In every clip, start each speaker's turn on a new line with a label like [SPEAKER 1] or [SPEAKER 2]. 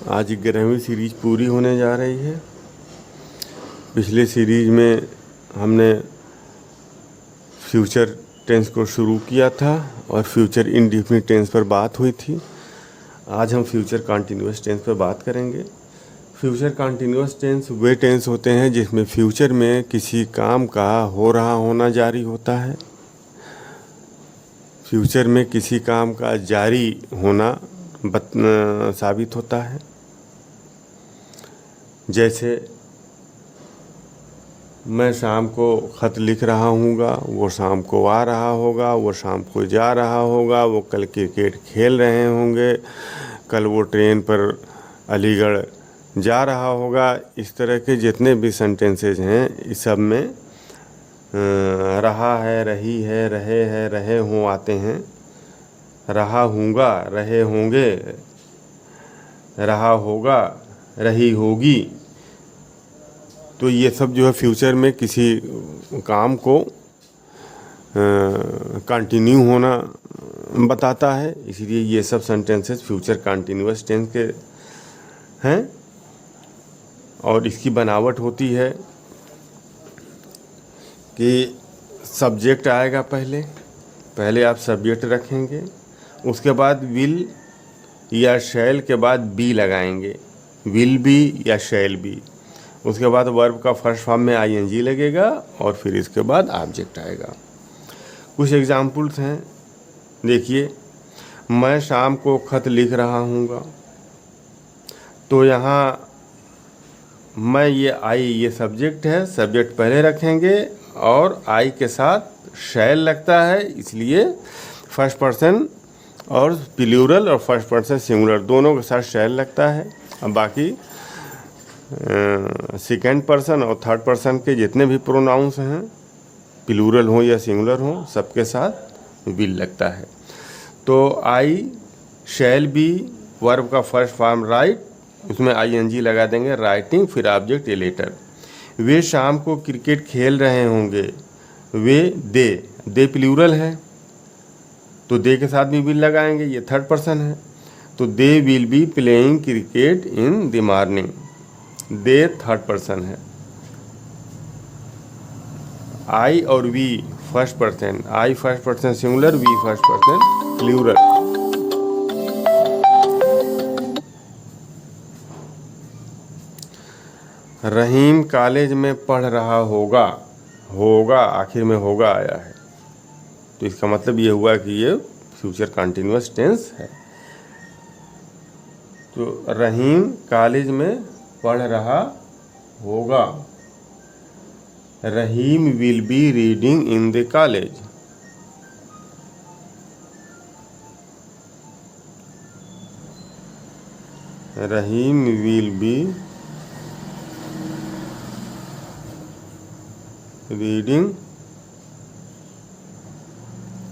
[SPEAKER 1] आज 11वीं सीरीज पूरी होने जा रही है। पिछले सीरीज में हमने फ्यूचर टेंस को शुरू किया था और फ्यूचर इंडेफिनिट टेंस पर बात हुई थी। आज हम फ्यूचर कंटीन्यूअस टेंस पर बात करेंगे। फ्यूचर कंटीन्यूअस टेंस वे टेंस होते हैं जिसमें फ्यूचर में किसी काम का हो रहा होना जारी होता है। फ्यूचर में किसी काम का जारी होना साबित होता है। जैसे मैं शाम को ख़त लिख रहा हूँगा, वो शाम को आ रहा होगा, वो शाम को जा रहा होगा, वो कल क्रिकेट खेल रहे होंगे, कल वो ट्रेन पर अलीगढ़ जा रहा होगा। इस तरह के जितने भी सेंटेंसेज हैं इस सब में रहा है, रही है, रहे हैं, रहे हों आते हैं। रहा हूँगा, रहे होंगे, रहा होगा, रही होगी। तो ये सब जो है फ्यूचर में किसी काम को कंटिन्यू होना बताता है, इसलिए ये सब सेंटेंसेस फ्यूचर कंटिन्यूअस टेंस के हैं। और इसकी बनावट होती है कि सब्जेक्ट आएगा, पहले आप सब्जेक्ट रखेंगे, उसके बाद विल या शैल के बाद बी लगाएंगे, विल बी या शैल बी। उसके बाद वर्ब का फर्स्ट फॉर्म में आईएनजी लगेगा और फिर इसके बाद ऑब्जेक्ट आएगा। कुछ एग्जाम्पल्स हैं, देखिए। मैं शाम को ख़त लिख रहा हूँगा, तो यहाँ मैं ये आई ये सब्जेक्ट है, सब्जेक्ट पहले रखेंगे और आई के साथ शैल लगता है, इसलिए फर्स्ट पर्सन और प्लूरल और फर्स्ट पर्सन सिंगुलर दोनों के साथ शैल लगता है। अब बाकी सेकेंड पर्सन और थर्ड पर्सन के जितने भी प्रोनाउंस हैं, प्लूरल हो या सिंगुलर हो, सबके साथ विल लगता है। तो आई शैल बी वर्ब का फर्स्ट फॉर्म राइट, उसमें आईएनजी लगा देंगे, राइटिंग, फिर ऑब्जेक्ट ए लेटर। वे शाम को क्रिकेट खेल रहे होंगे, वे दे प्लूरल है तो दे के साथ भी विल लगाएंगे, ये थर्ड पर्सन है। तो they will be playing cricket in the morning, they third person है। आई और we first person, I first person singular, we first person plural. Rahim college में पढ़ रहा होगा, होगा आखिर में होगा आया है, तो इसका मतलब ये हुआ कि ये फ्यूचर कंटिन्यूअस टेंस है। तो रहीम कॉलेज में पढ़ रहा होगा, Rahim will be reading in the college. Rahim will be reading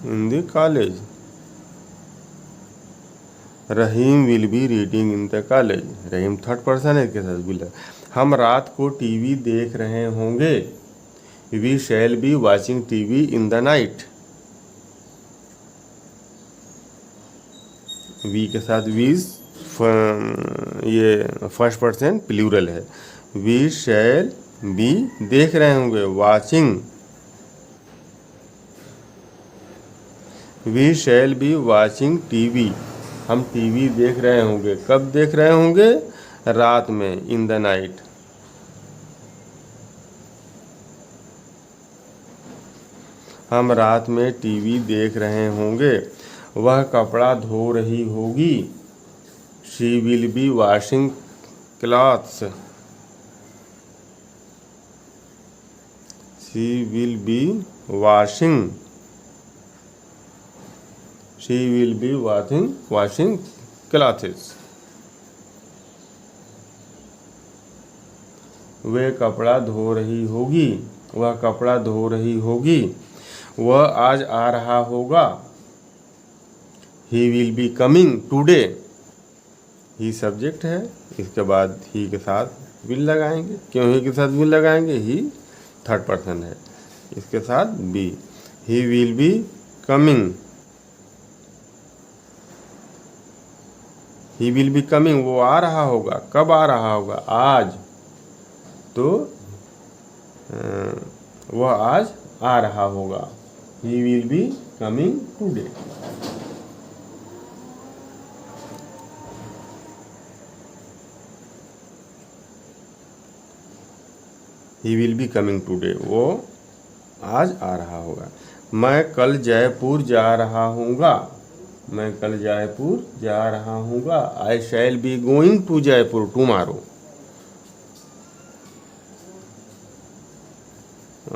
[SPEAKER 1] in the college, Rahim will be reading in the college, Rahim third person है, इसके साथ विल। हम रात को टीवी देख रहे होंगे, we shall be watching TV in the night, we के साथ वीज ये फर्स्ट पर्सन प्लूरल है। वी शैल बी देख रहे होंगे, watching, we shall be watching TV, हम टीवी देख रहे होंगे। कब देख रहे होंगे? रात में, इन द नाइट। हम रात में टीवी देख रहे होंगे। वह कपड़ा धो रही होगी, she will be washing clothes, she will be washing, she will be washing clothes. वह कपड़ा धो रही होगी, वह कपड़ा धो रही होगी। वह आज आ रहा होगा, ही will be coming today, he subject है, इसके बाद ही के साथ विल लगाएंगे। क्यों ही के साथ विल लगाएंगे? ही थर्ड पर्सन है, इसके साथ be, he will be coming he will be coming, वो आ रहा होगा। कब आ रहा होगा? आज। तो वह आज आ रहा होगा। ही will be coming today. He will be coming today, वो आज आ रहा होगा। मैं कल जयपुर जा रहा हूँगा। मैं कल जयपुर जा रहा हूँगा। I shall be going to Jaipur tomorrow.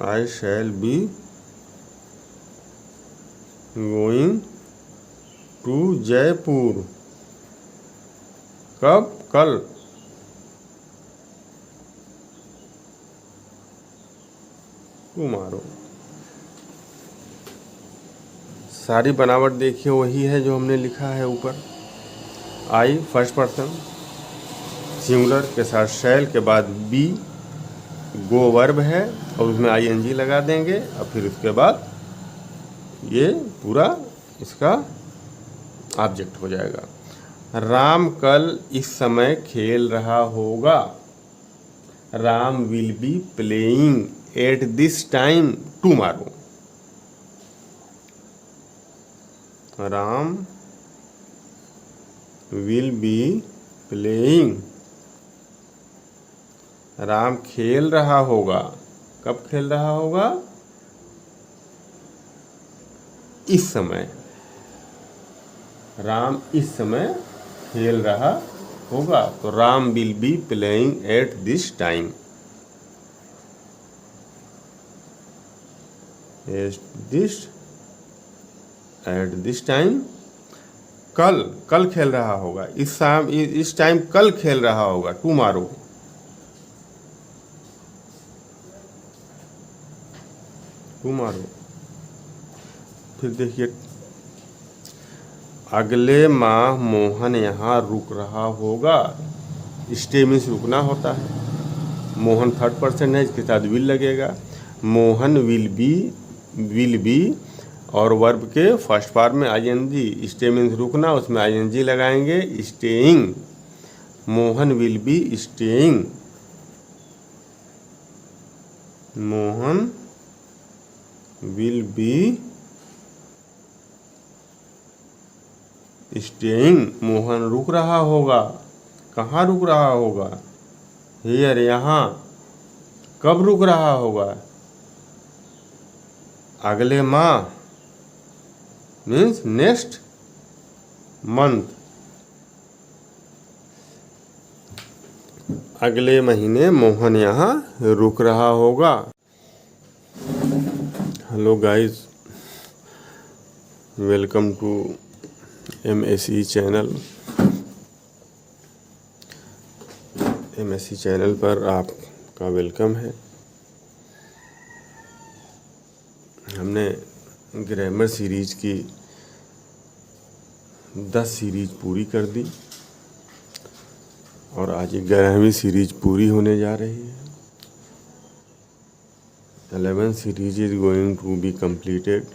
[SPEAKER 1] I shall be going to Jaipur. कब? कल। टुमारो। सारी बनावट देखिए वही है जो हमने लिखा है ऊपर। आई फर्स्ट पर्सन सिंगुलर के साथ शैल के बाद बी, गो वर्ब है और उसमें आईएनजी लगा देंगे और फिर उसके बाद ये पूरा इसका ऑब्जेक्ट हो जाएगा। राम कल इस समय खेल रहा होगा। Ram will be playing at this time tomorrow. Ram will be playing. Ram खेल रहा होगा। कब खेल रहा होगा? इस समय। राम इस समय खेल रहा होगा। तो Ram will be playing at this time. At this time. कल, कल खेल रहा होगा। इस टाइम कल खेल रहा होगा। टुमारो। टुमारो। फिर देखिए, अगले माह मोहन यहाँ रुक रहा होगा। स्टे मीन्स रुकना होता है। मोहन थर्ड पर्सन है, इसके साथ विल लगेगा। मोहन विल बी और वर्ब के फर्स्ट फॉर्म में आईएनजी। स्टे मीन्स रुकना, उसमें आईएनजी लगाएंगे। Staying. Mohan will be staying. Mohan will be staying. Mohan रुक रहा होगा। कहाँ रुक रहा होगा? हियर, यहाँ। कब रुक रहा होगा? अगले माह मीन्स नेक्स्ट मंथ। अगले महीने मोहन यहाँ रुक रहा होगा। Hello guys, welcome to MSE channel. MSE channel पर आपका वेलकम है। हमने ग्रामर सीरीज की 10 सीरीज पूरी कर दी और आज 11वीं सीरीज पूरी होने जा रही है। 11th series is going to be completed.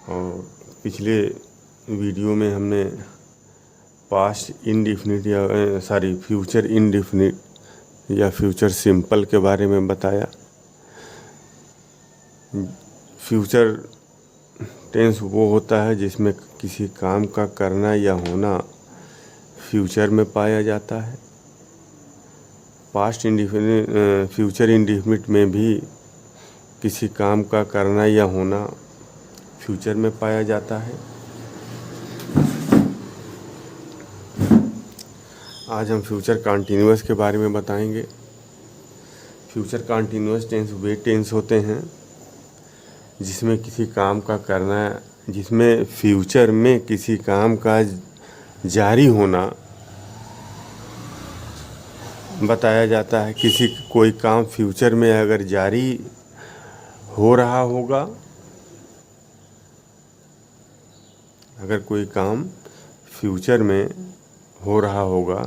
[SPEAKER 1] और पिछले वीडियो में हमने पास्ट इंडिफिनिट या फ्यूचर इंडिफिनिट या फ्यूचर सिंपल के बारे में बताया। फ्यूचर टेंस वो होता है जिसमें किसी काम का करना या होना फ्यूचर में पाया जाता है। पास्ट इंडिफिनिट, फ्यूचर इंडिफिनिट में भी किसी काम का करना या होना फ्यूचर में पाया जाता है। आज हम फ्यूचर कॉन्टिन्यूअस के बारे में बताएंगे। फ्यूचर कॉन्टिन्यूअस टेंस वे टेंस होते हैं जिसमें किसी काम का करना, जिसमें फ्यूचर में किसी काम का जारी होना बताया जाता है। कोई काम फ्यूचर में अगर जारी हो रहा होगा, अगर कोई काम फ्यूचर में हो रहा होगा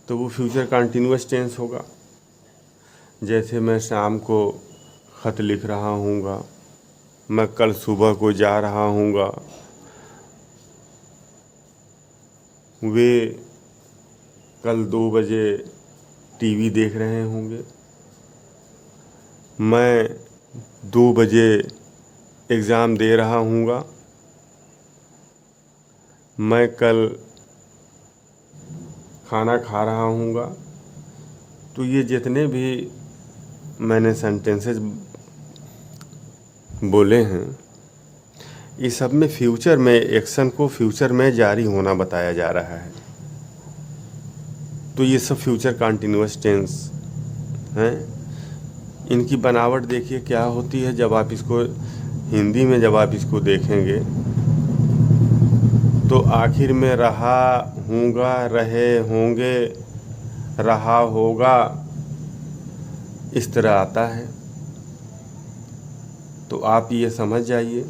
[SPEAKER 1] तो वो फ्यूचर कॉन्टिन्यूअस टेंस होगा। जैसे मैं शाम को ख़त लिख रहा हूँगा, मैं कल सुबह को जा रहा हूँगा, वे कल 2 बजे टीवी देख रहे होंगे, मैं 2 बजे एग्ज़ाम दे रहा हूँगा, मैं कल खाना खा रहा हूँगा। तो ये जितने भी मैंने सेंटेंसेस बोले हैं, ये सब में फ्यूचर में एक्शन को फ्यूचर में जारी होना बताया जा रहा है। तो ये सब फ्यूचर कंटिन्यूअस टेंस हैं। इनकी बनावट देखिए क्या होती है। जब आप इसको हिंदी में जब आप इसको देखेंगे तो आखिर में रहा हूँगा, रहे होंगे, रहा होगा, इस तरह आता है। तो आप ये समझ जाइए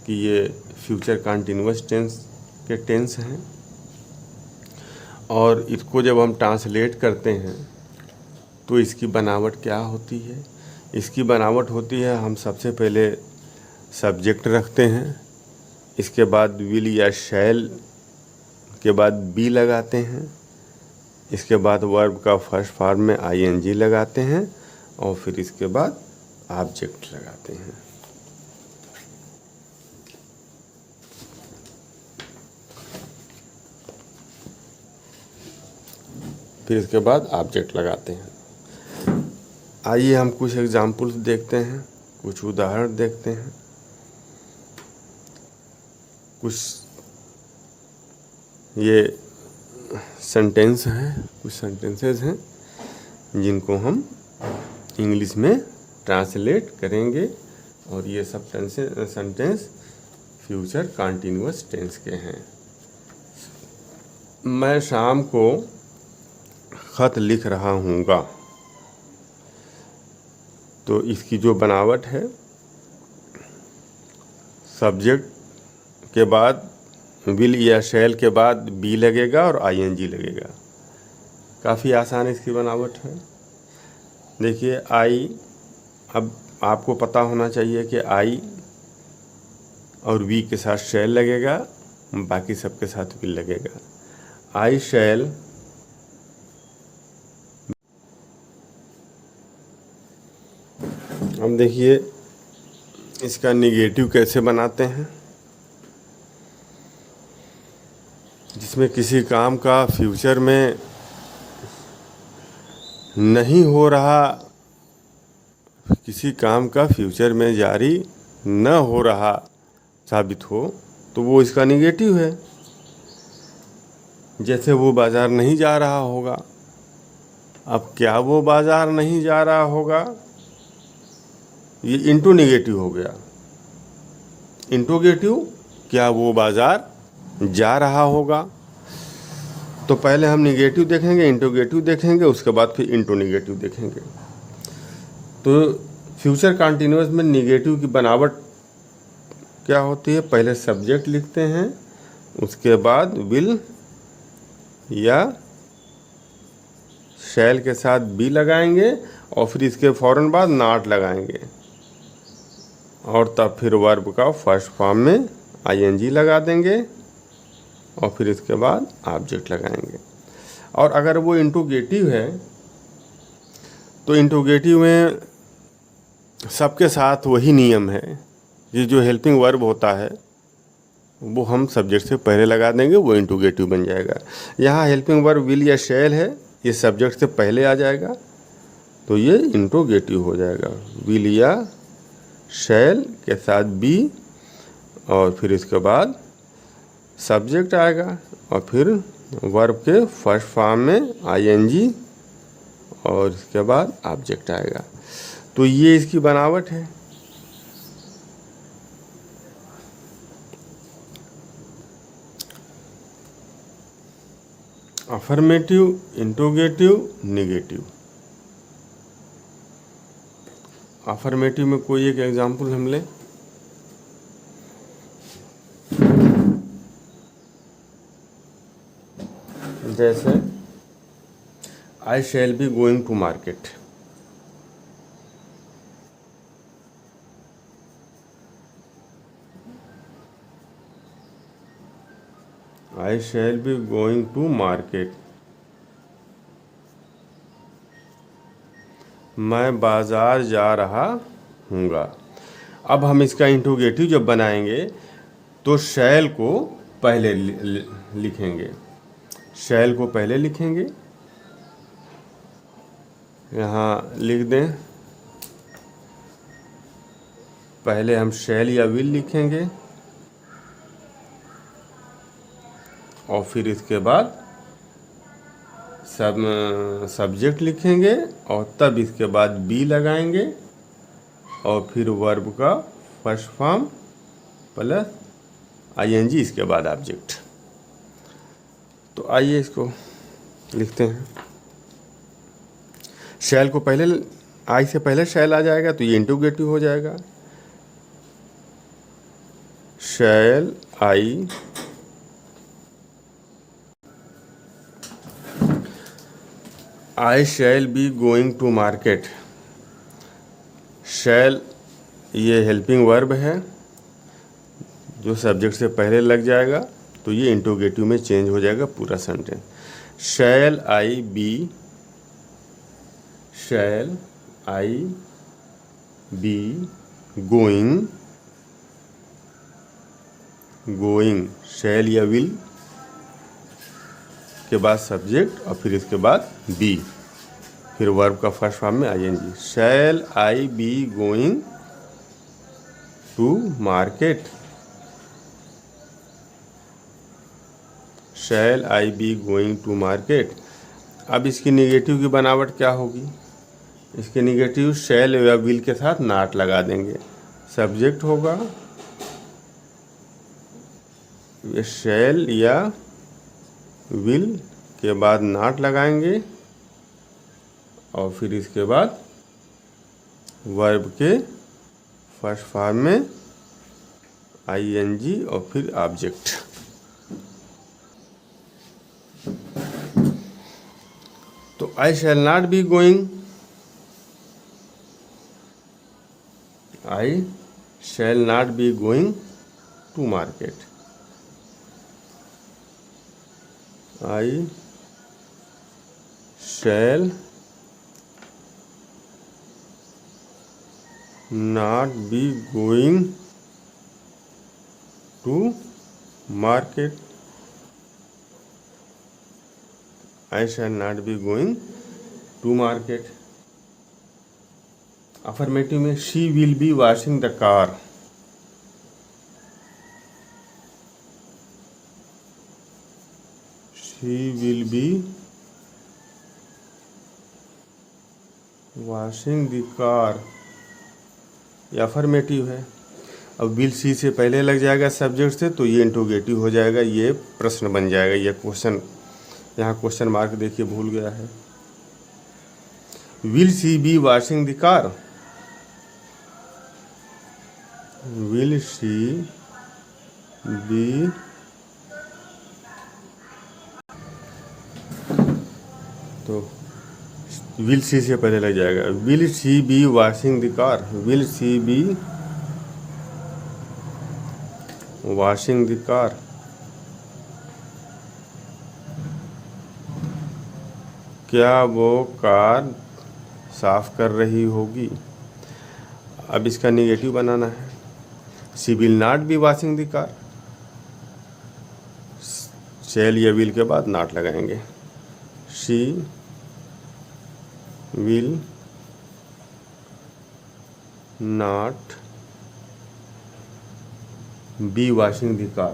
[SPEAKER 1] कि ये फ्यूचर कंटिन्यूअस टेंस के टेंस हैं। और इसको जब हम ट्रांसलेट करते हैं तो इसकी बनावट क्या होती है? इसकी बनावट होती है, हम सबसे पहले सब्जेक्ट रखते हैं, इसके बाद विल या शैल के बाद बी लगाते हैं, इसके बाद वर्ब का फर्स्ट फॉर्म में आईएनजी लगाते हैं और फिर इसके बाद ऑब्जेक्ट लगाते हैं। फिर इसके बाद ऑब्जेक्ट लगाते हैं। आइए हम कुछ एग्जाम्पल्स देखते हैं, कुछ उदाहरण देखते हैं। कुछ ये सेंटेंस हैं, कुछ सेंटेंसेस हैं जिनको हम इंग्लिश में ट्रांसलेट करेंगे और ये सब सेंटेंस फ्यूचर कंटिन्यूअस टेंस के हैं। मैं शाम को खत लिख रहा हूँगा। तो इसकी जो बनावट है, सब्जेक्ट के बाद विल या शैल के बाद बी लगेगा और आईएनजी लगेगा। काफ़ी आसान इसकी बनावट है। देखिए आई, अब आपको पता होना चाहिए कि आई और वी के साथ शैल लगेगा, बाकी सबके साथ विल लगेगा। आई शैल, अब देखिए इसका निगेटिव कैसे बनाते हैं। जिसमें किसी काम का फ्यूचर में नहीं हो रहा, किसी काम का फ्यूचर में जारी न हो रहा साबित हो तो वो इसका निगेटिव है। जैसे वो बाज़ार नहीं जा रहा होगा। अब क्या वो बाज़ार नहीं जा रहा होगा, ये इंटू निगेटिव हो गया। इंटोगेटिव, क्या वो बाज़ार जा रहा होगा। तो पहले हम निगेटिव देखेंगे, इंटोगेटिव देखेंगे, उसके बाद फिर इंटो निगेटिव देखेंगे। तो फ्यूचर कंटिन्यूअस में निगेटिव की बनावट क्या होती है? पहले सब्जेक्ट लिखते हैं, उसके बाद विल या शैल के साथ बी लगाएंगे और फिर इसके फ़ौरन बाद नॉट लगाएंगे और तब फिर वर्ब का फर्स्ट फॉर्म में आईएनजी लगा देंगे और फिर इसके बाद ऑब्जेक्ट लगाएंगे। और अगर वो इंटोगेटिव है तो इंटोगेटिव में सबके साथ वही नियम है। ये जो हेल्पिंग वर्ब होता है वो हम सब्जेक्ट से पहले लगा देंगे, वो इंटोगेटिव बन जाएगा। यहाँ हेल्पिंग वर्ब विल या शैल है, ये सब्जेक्ट से पहले आ जाएगा तो ये इंटोगेटिव हो जाएगा। विल या शैल के साथ बी और फिर इसके बाद सब्जेक्ट आएगा और फिर वर्ब के फर्स्ट फॉर्म में आईएनजी और इसके बाद ऑब्जेक्ट आएगा। तो ये इसकी बनावट है। Affirmative, interrogative, negative. अफर्मेटिव में कोई एक एग्जाम्पल हम लें। जैसे I shall be going to market. I shall be going to market, मैं बाजार जा रहा हूँगा। अब हम इसका इंट्रोगेटिव जब बनाएंगे तो शैल को पहले लिखेंगे, शैल को पहले लिखेंगे, यहाँ लिख दें। पहले हम शैल या विल लिखेंगे और फिर इसके बाद सब्जेक्ट लिखेंगे और तब इसके बाद बी लगाएंगे और फिर वर्ब का फर्स्ट फॉर्म प्लस आईएनजी, इसके बाद ऑब्जेक्ट। तो आइए इसको लिखते हैं। शैल को पहले, आई से पहले शैल आ जाएगा तो ये इंट्रोगेटिव हो जाएगा। Shall I shall be going to market. Shall ये हेल्पिंग वर्ब है जो सब्जेक्ट से पहले लग जाएगा तो ये इंट्रोगेटिव में चेंज हो जाएगा पूरा sentence. Shall I be going, shall या विल के बाद सब्जेक्ट और फिर इसके बाद बी, फिर वर्ब का फर्स्ट फॉर्म में ING. Shall I be going to market, shall I be going to market. अब इसकी निगेटिव की बनावट क्या होगी? इसके निगेटिव शैल या विल के साथ नॉट लगा देंगे। सब्जेक्ट होगा ये शैल या विल के बाद नॉट लगाएंगे और फिर इसके बाद वर्ब के फर्स्ट फॉर्म में आईएनजी और फिर ऑब्जेक्ट। तो I shall not be going, I shall not be going to market, I shall not be going to market, I shall not be going to market। Affirmative में she will be washing the car, she will be washing the car, ये affirmative है। अब will she से पहले लग जाएगा subject से तो ये इंट्रोगेटिव हो जाएगा, ये प्रश्न बन जाएगा, ये क्वेश्चन, यहाँ क्वेश्चन मार्क देखिए भूल गया है। Will she be washing the car, will she be तो विल सी से पहले लग जाएगा, will she be washing the car, will she be washing the car. क्या वो कार साफ कर रही होगी? अब इसका निगेटिव बनाना है। She will not be washing the car, shall या विल के बाद नॉट लगाएंगे। She will not be washing the car,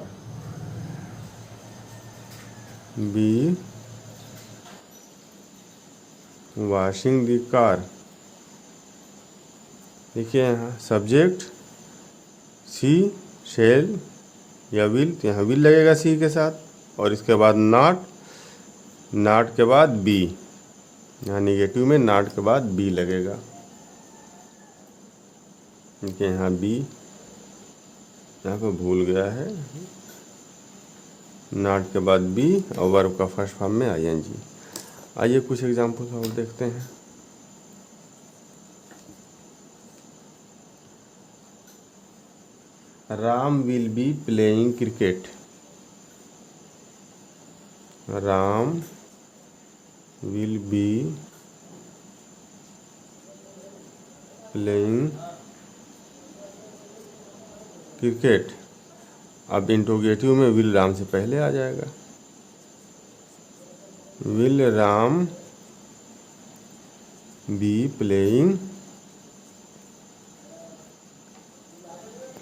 [SPEAKER 1] be washing the car। देखिए यहाँ सब्जेक्ट सी, शैल या विल, तो यहाँ विल लगेगा सी के साथ और इसके बाद नॉट, नॉट के बाद बी, यहाँ निगेटिव में नॉट के बाद बी लगेगा। देखिए यहाँ बी, यहाँ पे भूल गया है, नॉट के बाद बी और वर्ब का फर्स्ट फॉर्म में आईएनजी। आइए कुछ एग्जांपल्स और देखते हैं। Ram will be playing cricket, Ram will be playing cricket. अब इंट्रोगेटिव में विल राम से पहले आ जाएगा। Will Ram B playing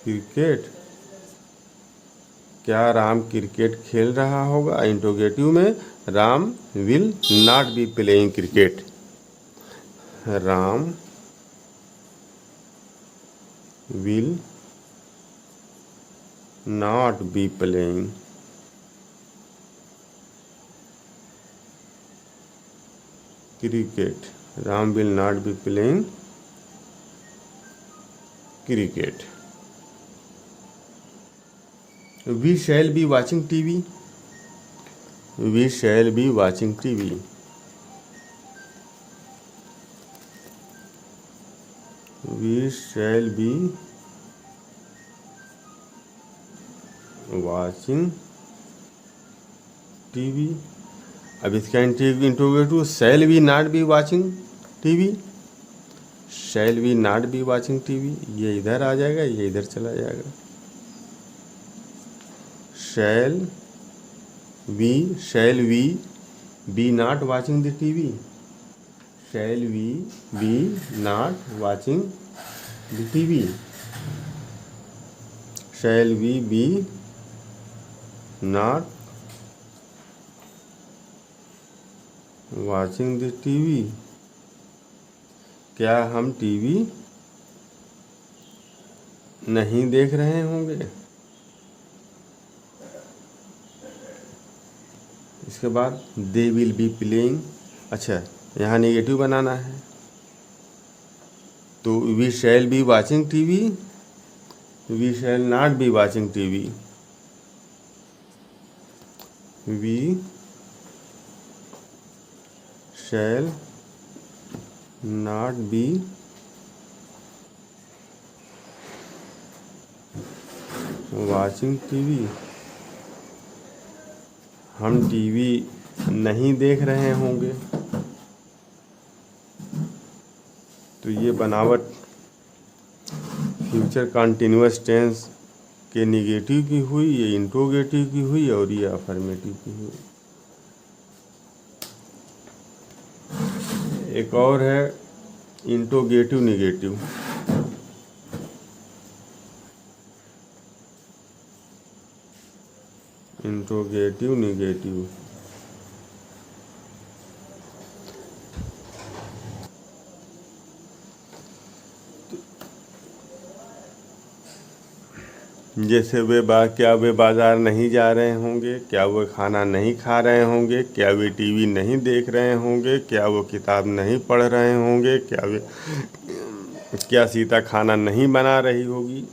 [SPEAKER 1] cricket. क्या राम क्रिकेट खेल रहा होगा? इंट्रोगेटिव में Ram will not B playing cricket. Ram will not B playing cricket. Ram will not B playing cricket. We shall be watching TV. We shall be watching TV. We shall be watching TV. अब इसका interrogative shall we not be watching TV. Shall we not be watching TV. ये इधर आ जाएगा, ये इधर चला जाएगा। Shall we be not watching the TV? Shall we be not watching the TV? Shall we be not watching the TV? क्या हम TV नहीं देख रहे होंगे? इसके बाद दे विल बी प्लेइंग। अच्छा, यहाँ नेगेटिव बनाना है, तो we shall be watching TV, we shall not be watching TV. We shall not be watching TV. हम टीवी नहीं देख रहे होंगे। तो ये बनावट फ्यूचर कंटिन्यूअस टेंस के निगेटिव की हुई, ये इंट्रोगेटिव की हुई और ये अफर्मेटिव की हुई। एक और है इंट्रोगेटिव निगेटिव। इंट्रोगेटिव निगेटिव जैसे क्या वे बाज़ार नहीं जा रहे होंगे, क्या वो खाना नहीं खा रहे होंगे, क्या वे टीवी नहीं देख रहे होंगे, क्या वो किताब नहीं पढ़ रहे होंगे, क्या सीता खाना नहीं बना रही होगी।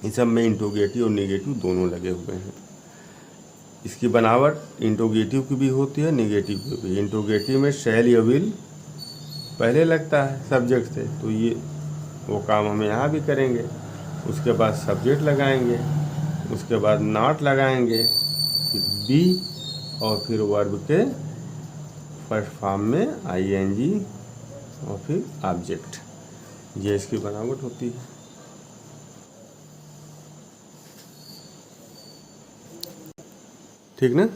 [SPEAKER 1] इस सब में इंट्रोगेटिव और निगेटिव दोनों लगे हुए हैं। इसकी बनावट इंट्रोगेटिव की भी होती है, निगेटिव की भी। इंट्रोगेटिव में शैल या विल पहले लगता है सब्जेक्ट से, तो ये वो काम हम यहाँ भी करेंगे। उसके बाद सब्जेक्ट लगाएंगे, उसके बाद नॉट लगाएंगे, फिर बी, और फिर वर्ब के फर्स्ट फॉर्म में आईएनजी और फिर ऑब्जेक्ट। ये इसकी बनावट होती है। ठीक ना?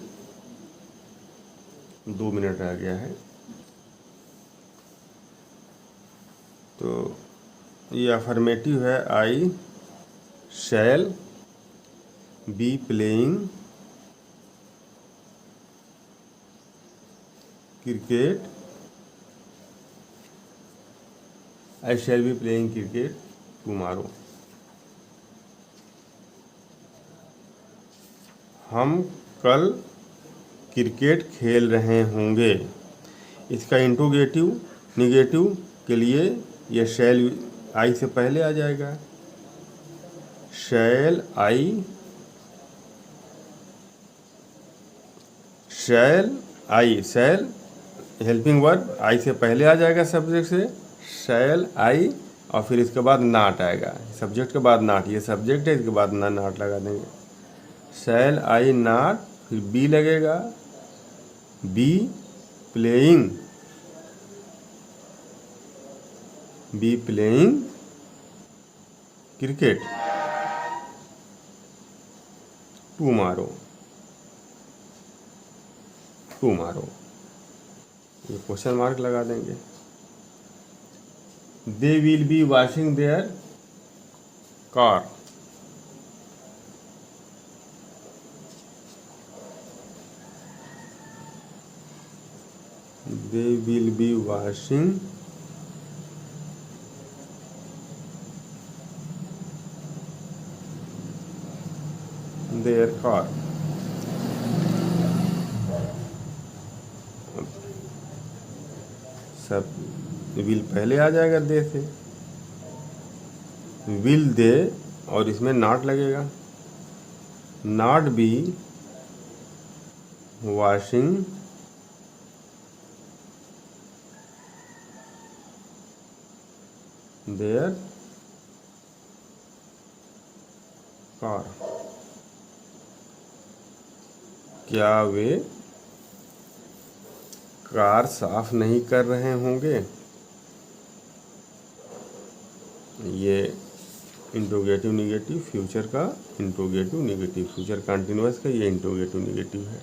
[SPEAKER 1] 2 मिनट रह गया है। तो ये अफर्मेटिव है, I shall be playing cricket. I shall be playing cricket tomorrow. हम कल क्रिकेट खेल रहे होंगे। इसका इंट्रोगेटिव निगेटिव के लिए ये शैल आई से पहले आ जाएगा। Shall I, shell helping verb I से पहले आ जाएगा सब्जेक्ट से। शैल आई और फिर इसके बाद नॉट आएगा, सब्जेक्ट के बाद नॉट। ये सब्जेक्ट है, इसके बाद नॉट लगा देंगे। शैल आई नॉट, फिर बी लगेगा, बी प्लेइंग क्रिकेट टुमारो ये क्वेश्चन मार्क लगा देंगे। They will be washing their car, they will be washing their car. सब विल पहले आ जाएगा दे से, विल दे और इसमें नॉट लगेगा, not be washing their car. क्या वे कार साफ नहीं कर रहे होंगे? ये इंट्रोगेटिव निगेटिव, फ्यूचर का इंट्रोगेटिव निगेटिव, फ्यूचर कंटिन्यूअस का ये इंट्रोगेटिव निगेटिव है।